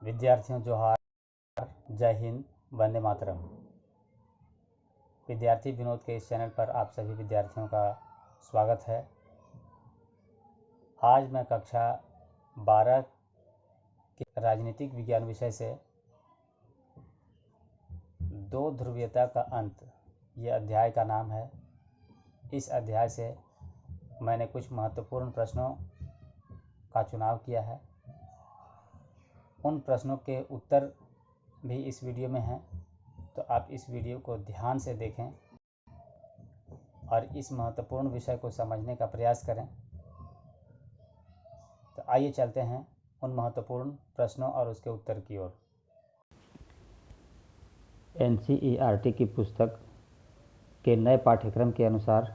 विद्यार्थियों जोहार, जय हिंद, वंदे मातरम। विद्यार्थी विनोद के इस चैनल पर आप सभी विद्यार्थियों का स्वागत है। आज मैं कक्षा 12 के राजनीतिक विज्ञान विषय से दो ध्रुवीयता का अंत, ये अध्याय का नाम है। इस अध्याय से मैंने कुछ महत्वपूर्ण प्रश्नों का चुनाव किया है। उन प्रश्नों के उत्तर भी इस वीडियो में हैं, तो आप इस वीडियो को ध्यान से देखें और इस महत्वपूर्ण विषय को समझने का प्रयास करें। तो आइए चलते हैं उन महत्वपूर्ण प्रश्नों और उसके उत्तर की ओर। NCERT की पुस्तक के नए पाठ्यक्रम के अनुसार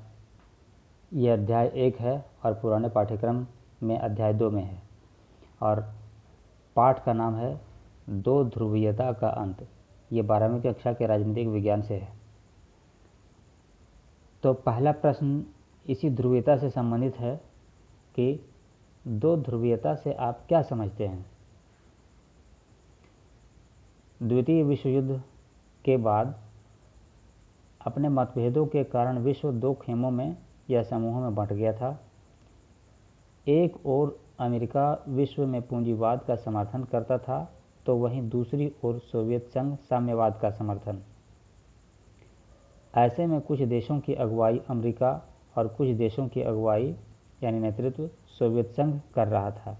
यह अध्याय 1 है और पुराने पाठ्यक्रम में अध्याय 2 में है, और पाठ का नाम है दो ध्रुवीयता का अंत। ये 12वीं कक्षा के राजनीतिक विज्ञान से है। तो पहला प्रश्न इसी ध्रुवीयता से संबंधित है कि दो ध्रुवीयता से आप क्या समझते हैं। द्वितीय विश्व युद्ध के बाद अपने मतभेदों के कारण विश्व दो खेमों में या समूहों में बंट गया था। एक ओर अमेरिका विश्व में पूंजीवाद का समर्थन करता था, तो वहीं दूसरी ओर सोवियत संघ साम्यवाद का समर्थन। ऐसे में कुछ देशों की अगुवाई अमेरिका और कुछ देशों की अगुवाई यानी नेतृत्व सोवियत संघ कर रहा था।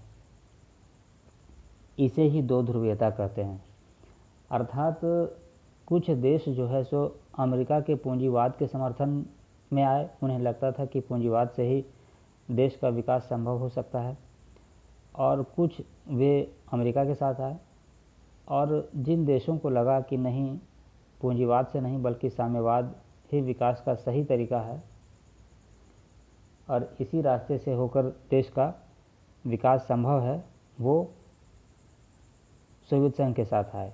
इसे ही दो ध्रुवीयता कहते हैं। अर्थात कुछ देश जो है सो अमेरिका के पूंजीवाद के समर्थन में आए। उन्हें लगता था कि पूंजीवाद से ही देश का विकास संभव हो सकता है, और कुछ वे अमेरिका के साथ आए। और जिन देशों को लगा कि नहीं, पूंजीवाद से नहीं बल्कि साम्यवाद ही विकास का सही तरीका है और इसी रास्ते से होकर देश का विकास संभव है, वो सोवियत संघ के साथ आए।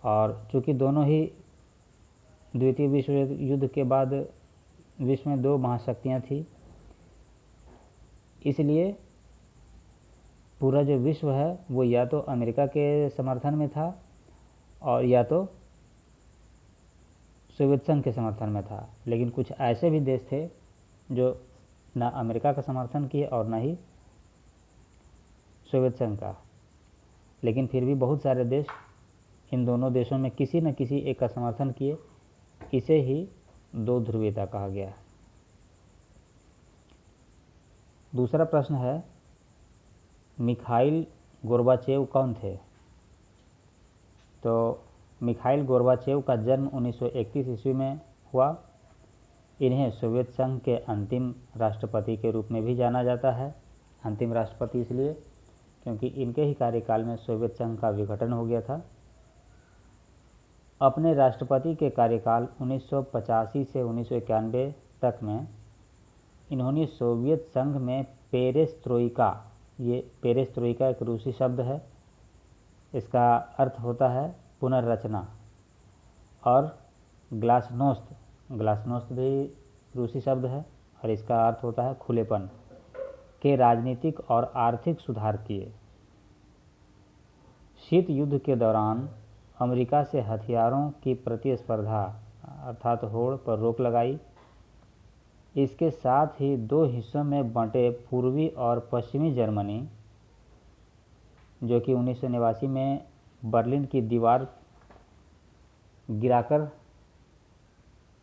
और चूँकि दोनों ही द्वितीय विश्व युद्ध के बाद विश्व में दो महाशक्तियाँ थी, इसलिए पूरा जो विश्व है वो या तो अमेरिका के समर्थन में था और या तो सोवियत संघ के समर्थन में था। लेकिन कुछ ऐसे भी देश थे जो ना अमेरिका का समर्थन किए और ना ही सोवियत संघ का। लेकिन फिर भी बहुत सारे देश इन दोनों देशों में किसी न किसी एक का समर्थन किए। इसे ही दो ध्रुवीयता कहा गया। दूसरा प्रश्न है, मिखाइल गोर्बाचेव कौन थे। तो मिखाइल गोर्बाचेव का जन्म 1931 ईस्वी में हुआ। इन्हें सोवियत संघ के अंतिम राष्ट्रपति के रूप में भी जाना जाता है। अंतिम राष्ट्रपति इसलिए क्योंकि इनके ही कार्यकाल में सोवियत संघ का विघटन हो गया था। अपने राष्ट्रपति के कार्यकाल 1985 से 1991 तक में इन्होंने सोवियत संघ में पेरेस्ट्रोइका, ये पेरेस्ट्रोइका एक रूसी शब्द है, इसका अर्थ होता है पुनर्रचना, और ग्लासनोस्त भी रूसी शब्द है और इसका अर्थ होता है खुलेपन, के राजनीतिक और आर्थिक सुधार किए। शीत युद्ध के दौरान अमेरिका से हथियारों की प्रतिस्पर्धा अर्थात होड़ पर रोक लगाई। इसके साथ ही दो हिस्सों में बंटे पूर्वी और पश्चिमी जर्मनी, जो कि 1989 में बर्लिन की दीवार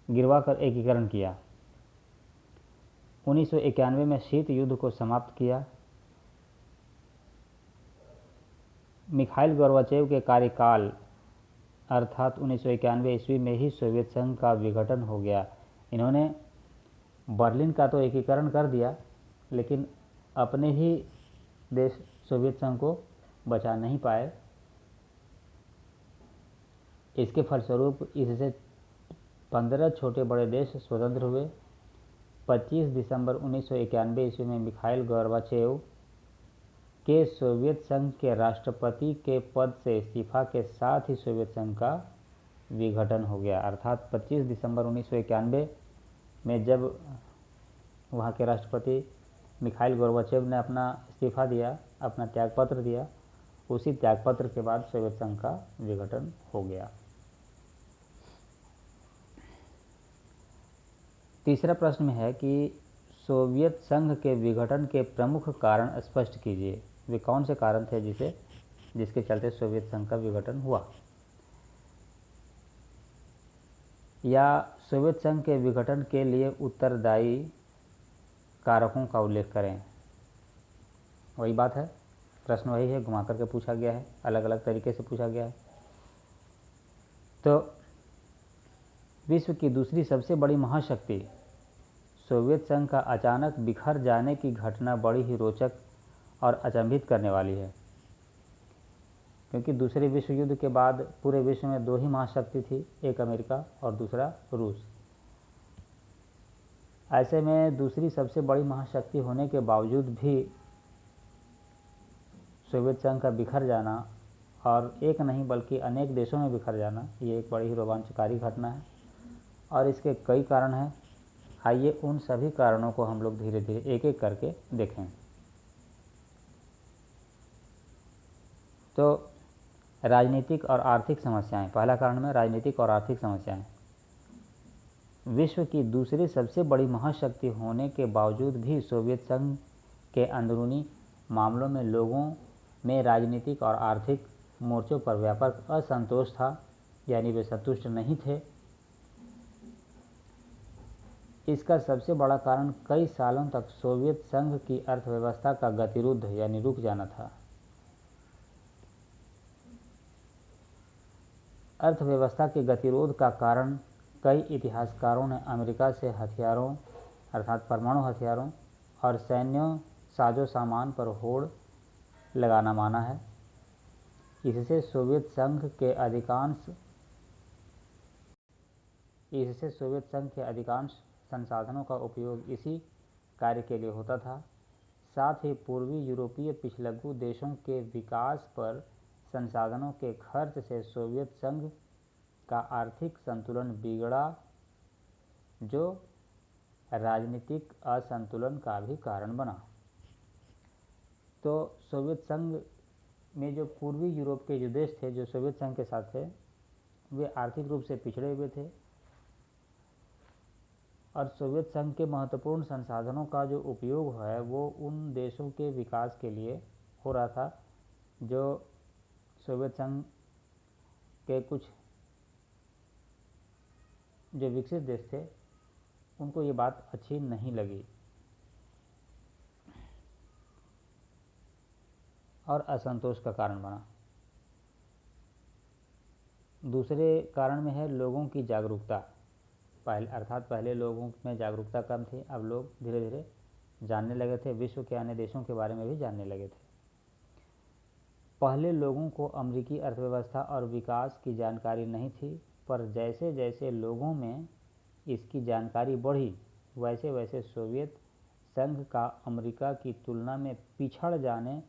गिरवाकर एकीकरण किया। 1991 में शीत युद्ध को समाप्त किया। मिखाइल गोर्बाचेव के कार्यकाल अर्थात 1991 ईस्वी में ही सोवियत संघ का विघटन हो गया। इन्होंने बर्लिन का तो एकीकरण कर दिया, लेकिन अपने ही देश सोवियत संघ को बचा नहीं पाए। इसके फलस्वरूप इससे 15 छोटे बड़े देश स्वतंत्र हुए। 25 दिसंबर 1991 ईस्वी में मिखाइल गोर्बाचेव के सोवियत संघ के राष्ट्रपति के पद से इस्तीफा के साथ ही सोवियत संघ का विघटन हो गया। अर्थात 25 दिसंबर 1991 में जब वहाँ के राष्ट्रपति मिखाइल गोर्बाचेव ने अपना इस्तीफा दिया, अपना त्यागपत्र दिया, उसी त्यागपत्र के बाद सोवियत संघ का विघटन हो गया। तीसरा प्रश्न में है कि सोवियत संघ के विघटन के प्रमुख कारण स्पष्ट कीजिए। वे कौन से कारण थे जिसके चलते सोवियत संघ का विघटन हुआ, या सोवियत संघ के विघटन के लिए उत्तरदायी कारकों का उल्लेख करें। वही बात है, प्रश्न वही है, घुमा करके पूछा गया है, अलग अलग तरीके से पूछा गया है। तो विश्व की दूसरी सबसे बड़ी महाशक्ति सोवियत संघ का अचानक बिखर जाने की घटना बड़ी ही रोचक और अचंभित करने वाली है, क्योंकि दूसरे विश्व युद्ध के बाद पूरे विश्व में दो ही महाशक्ति थी, एक अमेरिका और दूसरा रूस। ऐसे में दूसरी सबसे बड़ी महाशक्ति होने के बावजूद भी सोवियत संघ का बिखर जाना, और एक नहीं बल्कि अनेक देशों में बिखर जाना, ये एक बड़ी ही रोमांचकारी घटना है और इसके कई कारण हैं। आइए उन सभी कारणों को हम लोग धीरे धीरे एक एक करके देखें। तो राजनीतिक और आर्थिक समस्याएं। पहला कारण में राजनीतिक और आर्थिक समस्याएं। विश्व की दूसरी सबसे बड़ी महाशक्ति होने के बावजूद भी सोवियत संघ के अंदरूनी मामलों में लोगों में राजनीतिक और आर्थिक मोर्चों पर व्यापक असंतोष था, यानी वे संतुष्ट नहीं थे। इसका सबसे बड़ा कारण कई सालों तक सोवियत संघ की अर्थव्यवस्था का गतिरोध यानी रुक जाना था। अर्थव्यवस्था के गतिरोध का कारण कई इतिहासकारों ने अमेरिका से हथियारों अर्थात परमाणु हथियारों और सैन्य साजो सामान पर होड़ लगाना माना है। इससे सोवियत संघ के अधिकांश संसाधनों का उपयोग इसी कार्य के लिए होता था। साथ ही पूर्वी यूरोपीय पिछलग्गू देशों के विकास पर संसाधनों के खर्च से सोवियत संघ का आर्थिक संतुलन बिगड़ा, जो राजनीतिक असंतुलन का भी कारण बना। तो सोवियत संघ में जो पूर्वी यूरोप के जो देश थे जो सोवियत संघ के साथ थे, वे आर्थिक रूप से पिछड़े हुए थे और सोवियत संघ के महत्वपूर्ण संसाधनों का जो उपयोग है वो उन देशों के विकास के लिए हो रहा था जो सोवियत संघ के कुछ जो विकसित देश थे, उनको ये बात अच्छी नहीं लगी और असंतोष का कारण बना। दूसरे कारण में है लोगों की जागरूकता। पहले लोगों में जागरूकता कम थी, अब लोग धीरे धीरे जानने लगे थे, विश्व के अन्य देशों के बारे में भी जानने लगे थे। पहले लोगों को अमेरिकी अर्थव्यवस्था और विकास की जानकारी नहीं थी, पर जैसे जैसे लोगों में इसकी जानकारी बढ़ी, वैसे वैसे सोवियत संघ का अमेरिका की तुलना में पिछड़ जाने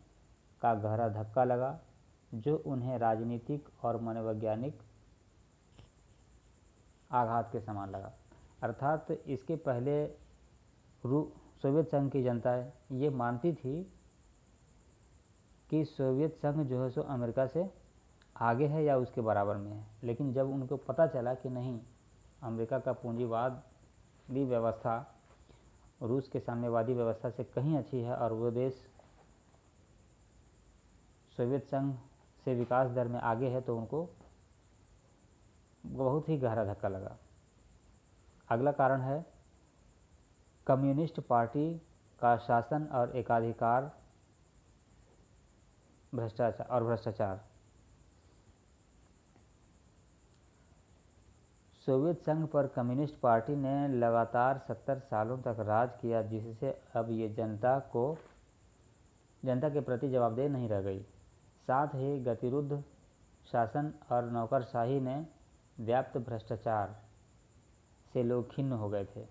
का गहरा धक्का लगा, जो उन्हें राजनीतिक और मनोवैज्ञानिक आघात के समान लगा। अर्थात इसके पहले सोवियत संघ की जनता ये मानती थी कि सोवियत संघ जो है सो अमेरिका से आगे है या उसके बराबर में है, लेकिन जब उनको पता चला कि नहीं, अमेरिका का पूंजीवादी व्यवस्था रूस के साम्यवादी व्यवस्था से कहीं अच्छी है और वो देश सोवियत संघ से विकास दर में आगे है, तो उनको बहुत ही गहरा धक्का लगा। अगला कारण है कम्युनिस्ट पार्टी का शासन और एकाधिकार भ्रष्टाचार। सोवियत संघ पर कम्युनिस्ट पार्टी ने लगातार 70 सालों तक राज किया, जिससे अब ये जनता के प्रति जवाबदेह नहीं रह गई। साथ ही गतिरोध शासन और नौकरशाही ने व्याप्त भ्रष्टाचार से लोग खिन्न हो गए थे।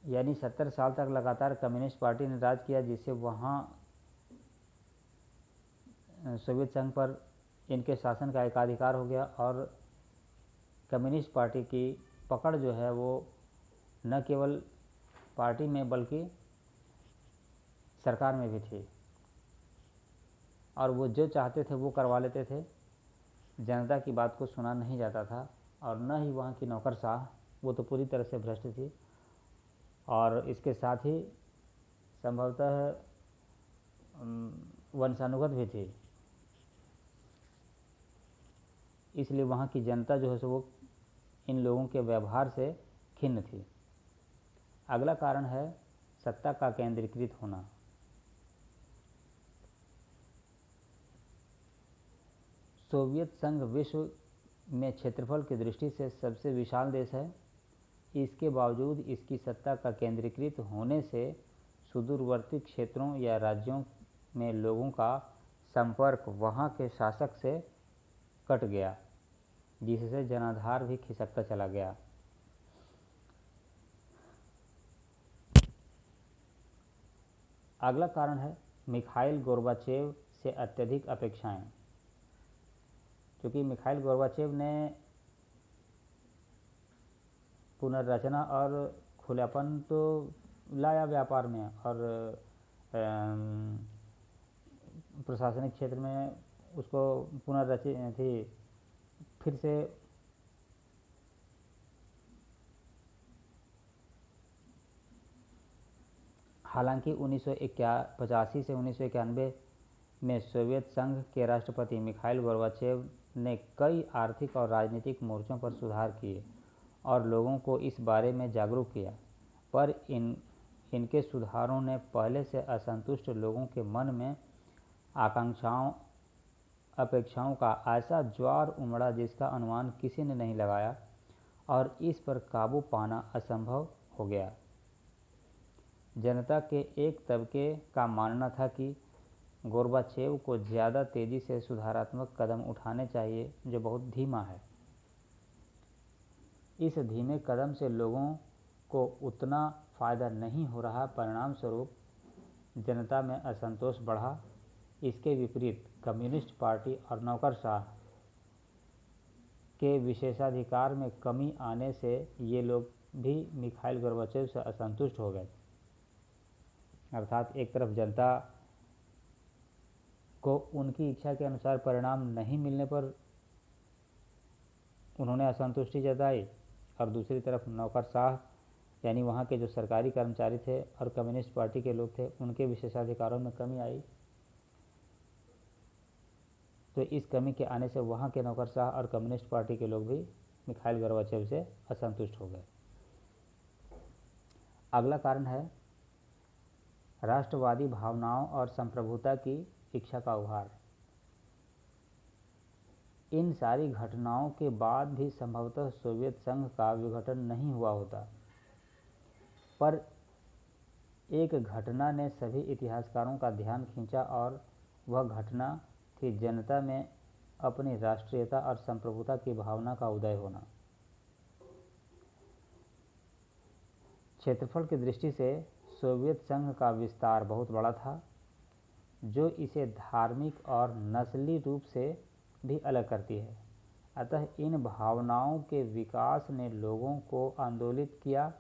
यानी 70 साल तक लगातार कम्युनिस्ट पार्टी ने राज किया, जिससे वहाँ सोवियत संघ पर इनके शासन का एकाधिकार हो गया और कम्युनिस्ट पार्टी की पकड़ जो है वो न केवल पार्टी में बल्कि सरकार में भी थी और वो जो चाहते थे वो करवा लेते थे। जनता की बात को सुना नहीं जाता था और न ही वहाँ की नौकरशाह, वो तो पूरी तरह से भ्रष्ट थी और इसके साथ ही संभवतः वंशानुगत भी थी। इसलिए वहाँ की जनता जो है सो वो इन लोगों के व्यवहार से खिन्न थी। अगला कारण है सत्ता का केंद्रीकृत होना। सोवियत संघ विश्व में क्षेत्रफल की दृष्टि से सबसे विशाल देश है। इसके बावजूद इसकी सत्ता का केंद्रीकृत होने से सुदूरवर्ती क्षेत्रों या राज्यों में लोगों का संपर्क वहाँ के शासक से कट गया, जिससे जनाधार भी खिसकता चला गया। अगला कारण है मिखाइल गोर्बाचेव से अत्यधिक अपेक्षाएं। क्योंकि मिखाइल गोर्बाचेव ने पुनर्रचना और खुलापन तो लाया व्यापार में और प्रशासनिक क्षेत्र में उसको पुनर्रचित थी फिर से हालांकि 1985 से 1991 में सोवियत संघ के राष्ट्रपति मिखाइल गोर्बाचेव ने कई आर्थिक और राजनीतिक मोर्चों पर सुधार किए और लोगों को इस बारे में जागरूक किया, पर इनके सुधारों ने पहले से असंतुष्ट लोगों के मन में आकांक्षाओं अपेक्षाओं का ऐसा ज्वार उमड़ा जिसका अनुमान किसी ने नहीं लगाया और इस पर काबू पाना असंभव हो गया। जनता के एक तबके का मानना था कि गोर्बाचेव को ज़्यादा तेज़ी से सुधारात्मक कदम उठाने चाहिए, जो बहुत धीमा है। इस धीमे कदम से लोगों को उतना फ़ायदा नहीं हो रहा, परिणाम स्वरूप जनता में असंतोष बढ़ा। इसके विपरीत कम्युनिस्ट पार्टी और नौकरशाह के विशेषाधिकार में कमी आने से ये लोग भी मिखाइल गोर्बाचेव से असंतुष्ट हो गए। अर्थात एक तरफ जनता को उनकी इच्छा के अनुसार परिणाम नहीं मिलने पर उन्होंने असंतुष्टि जताई और दूसरी तरफ नौकरशाह यानी वहाँ के जो सरकारी कर्मचारी थे और कम्युनिस्ट पार्टी के लोग थे, उनके विशेषाधिकारों में कमी आई। तो इस कमी के आने से वहाँ के नौकरशाह और कम्युनिस्ट पार्टी के लोग भी मिखाइल गोर्बाचेव से असंतुष्ट हो गए। अगला कारण है राष्ट्रवादी भावनाओं और संप्रभुता की इच्छा का उभार। इन सारी घटनाओं के बाद भी संभवतः सोवियत संघ का विघटन नहीं हुआ होता, पर एक घटना ने सभी इतिहासकारों का ध्यान खींचा और वह घटना थी जनता में अपनी राष्ट्रीयता और संप्रभुता की भावना का उदय होना। क्षेत्रफल की दृष्टि से सोवियत संघ का विस्तार बहुत बड़ा था, जो इसे धार्मिक और नस्ली रूप से भी अलग करती है। अतः इन भावनाओं के विकास ने लोगों को आंदोलित किया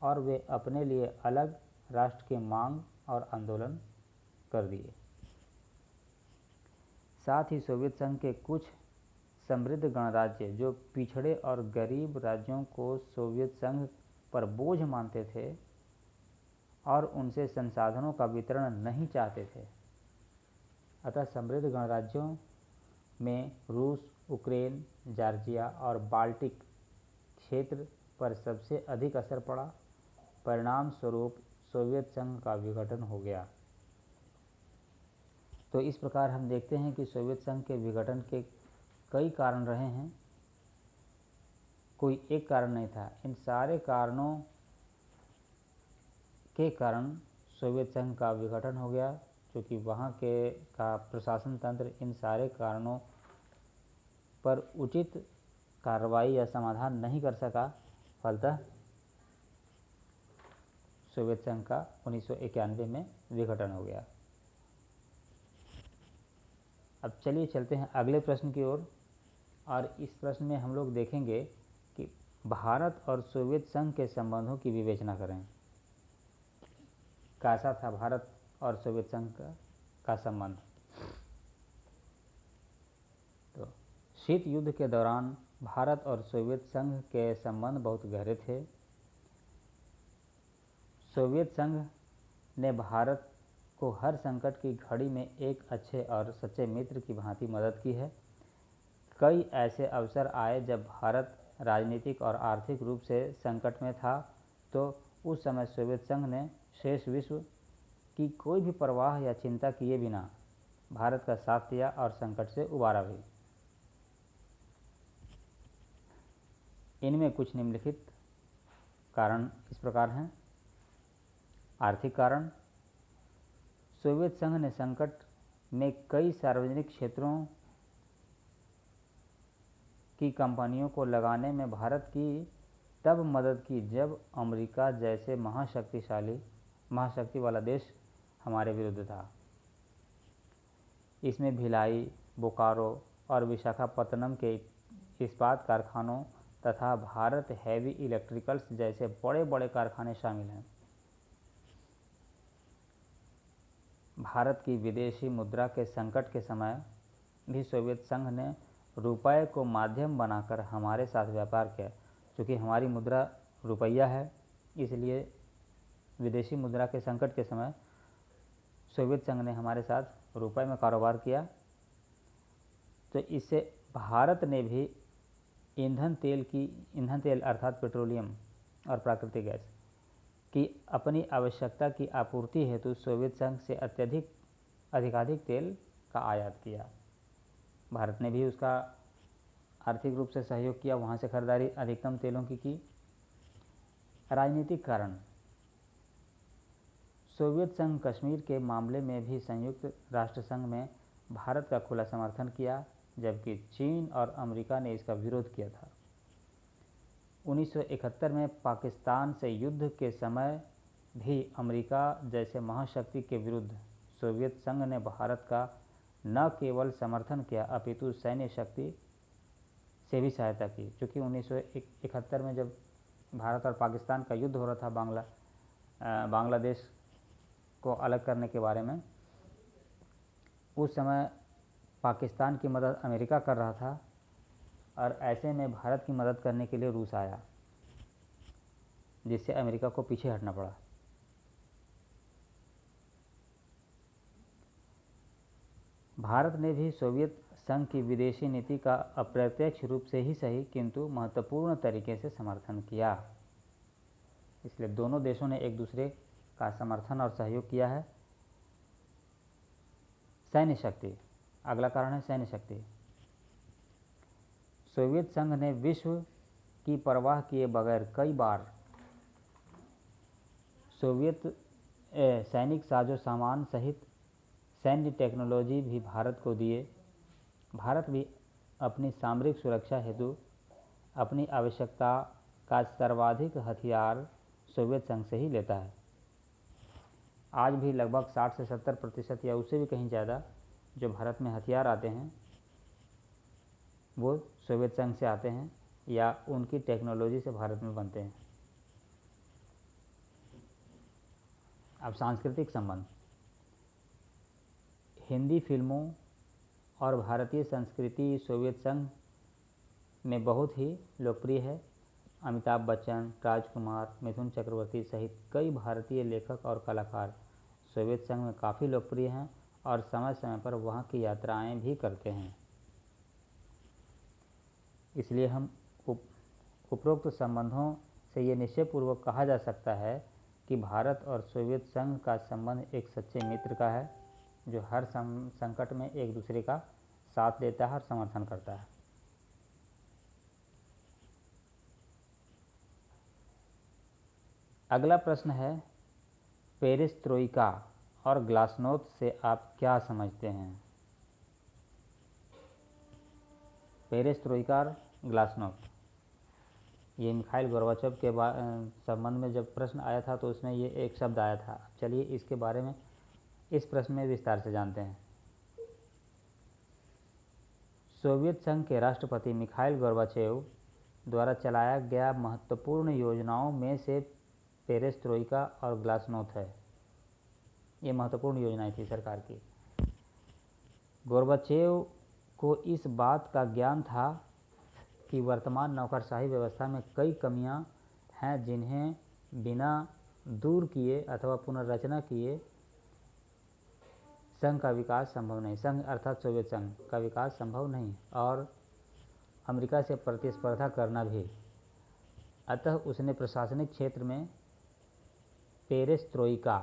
और वे अपने लिए अलग राष्ट्र की मांग और आंदोलन कर दिए। साथ ही सोवियत संघ के कुछ समृद्ध गणराज्य जो पिछड़े और गरीब राज्यों को सोवियत संघ पर बोझ मानते थे और उनसे संसाधनों का वितरण नहीं चाहते थे। अतः समृद्ध गणराज्यों में रूस, यूक्रेन, जॉर्जिया और बाल्टिक क्षेत्र पर सबसे अधिक असर पड़ा। परिणाम स्वरूप सोवियत संघ का विघटन हो गया। तो इस प्रकार हम देखते हैं कि सोवियत संघ के विघटन के कई कारण रहे हैं, कोई एक कारण नहीं था। इन सारे कारणों के कारण सोवियत संघ का विघटन हो गया, क्योंकि वहाँ के का प्रशासन तंत्र इन सारे कारणों पर उचित कार्रवाई या समाधान नहीं कर सका। फलतः सोवियत संघ का 1991 में विघटन हो गया। अब चलिए चलते हैं अगले प्रश्न की ओर, और इस प्रश्न में हम लोग देखेंगे कि भारत और सोवियत संघ के संबंधों की विवेचना करें। कैसा था भारत और सोवियत संघ का संबंध। तो शीत युद्ध के दौरान भारत और सोवियत संघ के संबंध बहुत गहरे थे। सोवियत संघ ने भारत को हर संकट की घड़ी में एक अच्छे और सच्चे मित्र की भांति मदद की है। कई ऐसे अवसर आए जब भारत राजनीतिक और आर्थिक रूप से संकट में था, तो उस समय सोवियत संघ ने शेष विश्व की कोई भी परवाह या चिंता किए बिना भारत का साथ दिया और संकट से उबारा भी। इनमें कुछ निम्नलिखित कारण इस प्रकार हैं। आर्थिक कारण, सोवियत संघ ने संकट में कई सार्वजनिक क्षेत्रों की कंपनियों को लगाने में भारत की तब मदद की जब अमेरिका जैसे महाशक्ति वाला देश हमारे विरुद्ध था। इसमें भिलाई, बोकारो और विशाखापत्तनम के इस्पात कारखानों तथा भारत हैवी इलेक्ट्रिकल्स जैसे बड़े बड़े कारखाने शामिल हैं। भारत की विदेशी मुद्रा के संकट के समय भी सोवियत संघ ने रुपये को माध्यम बनाकर हमारे साथ व्यापार किया। चूँकि हमारी मुद्रा रुपया है, इसलिए विदेशी मुद्रा के संकट के समय सोवियत संघ ने हमारे साथ रुपये में कारोबार किया। तो इससे भारत ने भी ईंधन तेल अर्थात पेट्रोलियम और प्राकृतिक गैस की अपनी आवश्यकता की आपूर्ति हेतु सोवियत संघ से अधिकाधिक तेल का आयात किया। भारत ने भी उसका आर्थिक रूप से सहयोग किया, वहाँ से खरीदारी अधिकतम तेलों की। राजनीतिक कारण, सोवियत संघ कश्मीर के मामले में भी संयुक्त राष्ट्र संघ में भारत का खुला समर्थन किया, जबकि चीन और अमेरिका ने इसका विरोध किया था। 1971 में पाकिस्तान से युद्ध के समय भी अमेरिका जैसे महाशक्ति के विरुद्ध सोवियत संघ ने भारत का न केवल समर्थन किया अपितु सैन्य शक्ति से भी सहायता की। क्योंकि 1971 में जब भारत और पाकिस्तान का युद्ध हो रहा था बांग्लादेश को अलग करने के बारे में, उस समय पाकिस्तान की मदद अमेरिका कर रहा था और ऐसे में भारत की मदद करने के लिए रूस आया, जिससे अमेरिका को पीछे हटना पड़ा। भारत ने भी सोवियत संघ की विदेशी नीति का अप्रत्यक्ष रूप से ही सही किंतु महत्वपूर्ण तरीके से समर्थन किया। इसलिए दोनों देशों ने एक दूसरे का समर्थन और सहयोग किया है। सैन्य शक्ति, अगला कारण है सैन्य शक्ति। सोवियत संघ ने विश्व की परवाह किए बगैर कई बार सोवियत सैनिक साजो सामान सहित सैन्य टेक्नोलॉजी भी भारत को दिए। भारत भी अपनी सामरिक सुरक्षा हेतु अपनी आवश्यकता का सर्वाधिक हथियार सोवियत संघ से ही लेता है। आज भी लगभग 60 से 70% या उससे भी कहीं ज़्यादा जो भारत में हथियार आते हैं वो सोवियत संघ से आते हैं या उनकी टेक्नोलॉजी से भारत में बनते हैं। अब सांस्कृतिक संबंध, हिंदी फिल्मों और भारतीय संस्कृति सोवियत संघ में बहुत ही लोकप्रिय है। अमिताभ बच्चन, राजकुमार, मिथुन चक्रवर्ती सहित कई भारतीय लेखक और कलाकार सोवियत संघ में काफ़ी लोकप्रिय हैं और समय समय पर वहाँ की यात्राएं भी करते हैं। इसलिए हम उपरोक्त संबंधों से ये निश्चयपूर्वक कहा जा सकता है कि भारत और सोवियत संघ का संबंध एक सच्चे मित्र का है, जो हर संकट में एक दूसरे का साथ देता है और समर्थन करता है। अगला प्रश्न है, पेरेस्ट्रोइका और ग्लासनोस्त से आप क्या समझते हैं? पेरेस्ट्रोइका और ग्लासनोस्त, ये मिखाइल गोर्बाचेव के संबंध में जब प्रश्न आया था तो उसमें ये एक शब्द आया था। चलिए इसके बारे में इस प्रश्न में विस्तार से जानते हैं। सोवियत संघ के राष्ट्रपति मिखाइल गोर्बाचेव द्वारा चलाया गया महत्वपूर्ण योजनाओं में से पेरेस्ट्रोइका और ग्लासनोस्त है। ये महत्वपूर्ण योजनाएं थी सरकार की। गोर्बाचेव को इस बात का ज्ञान था कि वर्तमान नौकरशाही व्यवस्था में कई कमियां हैं जिन्हें बिना दूर किए अथवा पुनर्रचना किए संघ का विकास संभव नहीं, संघ अर्थात सोवियत संघ का विकास संभव नहीं और अमेरिका से प्रतिस्पर्धा करना भी। अतः उसने प्रशासनिक क्षेत्र में पेरेस्ट्रोइका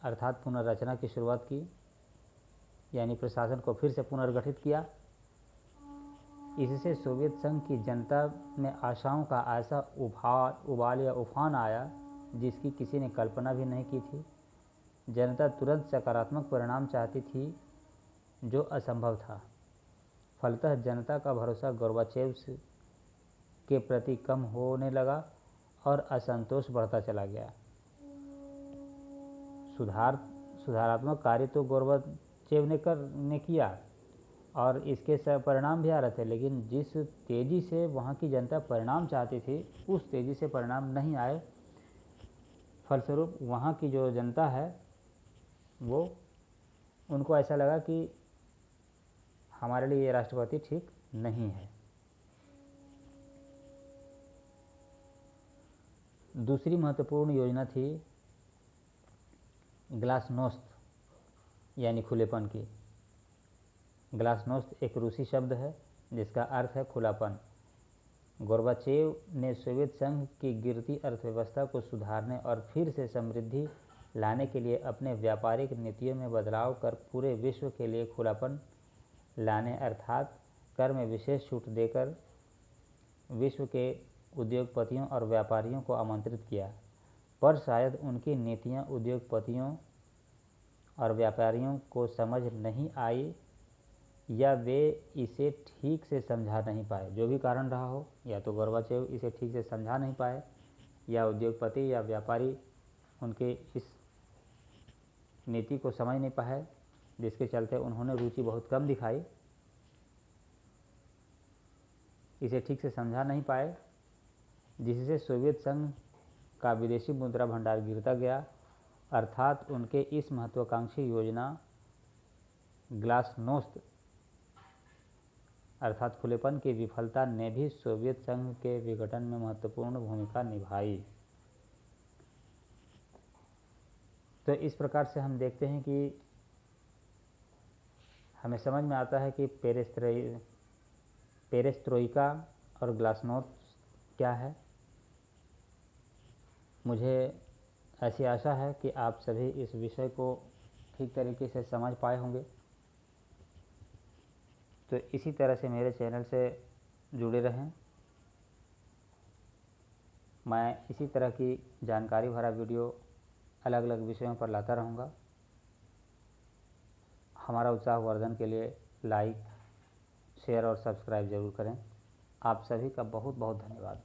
अर्थात पुनर्रचना की शुरुआत की, यानी प्रशासन को फिर से पुनर्गठित किया। इससे सोवियत संघ की जनता में आशाओं का ऐसा उबाल या उफान आया जिसकी किसी ने कल्पना भी नहीं की थी। जनता तुरंत सकारात्मक परिणाम चाहती थी जो असंभव था। फलतः जनता का भरोसा गोर्बाचेव के प्रति कम होने लगा और असंतोष बढ़ता चला गया। सुधारात्मक कार्य तो गोर्बाचेव ने किया और इसके परिणाम भी आ रहे थे, लेकिन जिस तेज़ी से वहाँ की जनता परिणाम चाहती थी उस तेज़ी से परिणाम नहीं आए। फलस्वरूप वहाँ की जो जनता है वो उनको ऐसा लगा कि हमारे लिए ये राष्ट्रपति ठीक नहीं है। दूसरी महत्वपूर्ण योजना थी ग्लासनोस्त यानी खुलेपन की। ग्लासनोस्त एक रूसी शब्द है जिसका अर्थ है खुलापन। गोर्बाचेव ने सोवियत संघ की गिरती अर्थव्यवस्था को सुधारने और फिर से समृद्धि लाने के लिए अपने व्यापारिक नीतियों में बदलाव कर पूरे विश्व के लिए खुलापन लाने अर्थात कर में विशेष छूट देकर विश्व के उद्योगपतियों और व्यापारियों को आमंत्रित किया। पर शायद उनकी नीतियां उद्योगपतियों और व्यापारियों को समझ नहीं आई या वे इसे ठीक से समझा नहीं पाए। जो भी कारण रहा हो, या तो गोर्बाचेव इसे ठीक से समझा नहीं पाए या उद्योगपति या व्यापारी उनके इस नीति को समझ नहीं पाए, जिसके चलते उन्होंने रुचि बहुत कम दिखाई, इसे ठीक से समझा नहीं पाए, जिससे सोवियत संघ का विदेशी मुद्रा भंडार गिरता गया। अर्थात उनके इस महत्वाकांक्षी योजना ग्लासनोस्त अर्थात खुलेपन की विफलता ने भी सोवियत संघ के विघटन में महत्वपूर्ण भूमिका निभाई। तो इस प्रकार से हम देखते हैं कि हमें समझ में आता है कि पेरेस्ट्रोइका और ग्लासनोस्त क्या है। मुझे ऐसी आशा है कि आप सभी इस विषय को ठीक तरीके से समझ पाए होंगे। तो इसी तरह से मेरे चैनल से जुड़े रहें। मैं इसी तरह की जानकारी भरा वीडियो अलग अलग विषयों पर लाता रहूँगा। हमारा उत्साहवर्धन के लिए लाइक, शेयर और सब्सक्राइब ज़रूर करें। आप सभी का बहुत बहुत धन्यवाद।